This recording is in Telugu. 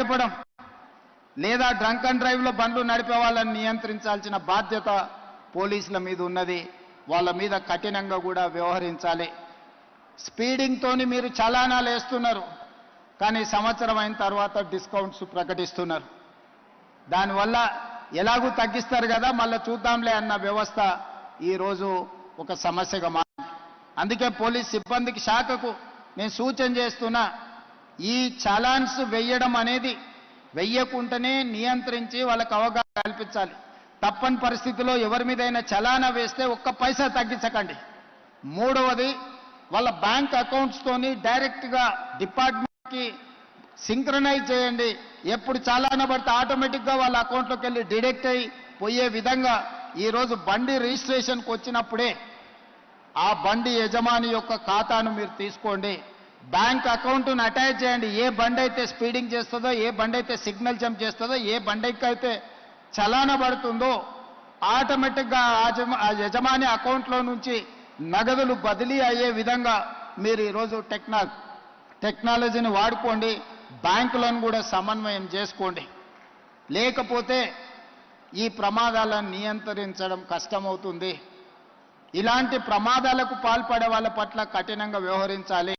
నడపడం లేదా డ్రంక్ అండ్ డ్రైవ్లో బండ్లు నడిపే వాళ్ళని నియంత్రించాల్సిన బాధ్యత పోలీసుల మీద ఉన్నది. వాళ్ళ మీద కఠినంగా కూడా వ్యవహరించాలి. స్పీడింగ్తోని మీరు చలానాలు వేస్తున్నారు, కానీ సంవత్సరం అయిన తర్వాత డిస్కౌంట్స్ ప్రకటిస్తున్నారు. దానివల్ల ఎలాగూ తగ్గిస్తారు కదా, మళ్ళీ చూద్దాంలే అన్న వ్యవస్థ ఈరోజు ఒక సమస్యగా మారింది. అందుకే పోలీస్ సిబ్బందికి శాఖకు నేను సూచన చేస్తున్నా, ఈ చలాన్స్ వెయ్యడం అనేది వెయ్యకుంటేనే నియంత్రించి వాళ్ళకు అవగాహన కల్పించాలి. తప్పని పరిస్థితిలో ఎవరి మీదైనా చలానా వేస్తే ఒక్క పైసా తగ్గించకండి. మూడవది, వాళ్ళ బ్యాంక్ అకౌంట్స్తోని డైరెక్ట్గా డిపార్ట్మెంట్కి సింక్రనైజ్ చేయండి. ఎప్పుడు చలానా పడితే ఆటోమేటిక్గా వాళ్ళ అకౌంట్లోకి వెళ్ళి డిడక్ట్ అయ్యి పోయే విధంగా ఈరోజు బండి రిజిస్ట్రేషన్కి వచ్చినప్పుడే ఆ బండి యజమాని యొక్క ఖాతాను మీరు తీసుకోండి. బ్యాంక్ అకౌంట్ను అటాచ్ చేయండి. ఏ బండి అయితే స్పీడింగ్ చేస్తుందో, ఏ బండి అయితే సిగ్నల్ జంప్ చేస్తుందో, ఏ బండికి అయితే చలానా పడుతుందో ఆటోమేటిక్గా ఆ యజమాని అకౌంట్లో నుంచి నగదులు బదిలీ అయ్యే విధంగా మీరు ఈరోజు టెక్నాలజీని వాడుకోండి. బ్యాంకులను కూడా సమన్వయం చేసుకోండి. లేకపోతే ఈ ప్రమాదాలను నియంత్రించడం కష్టమవుతుంది. ఇలాంటి ప్రమాదాలకు పాల్పడే వాళ్ళ పట్ల కఠినంగా వ్యవహరించాలి.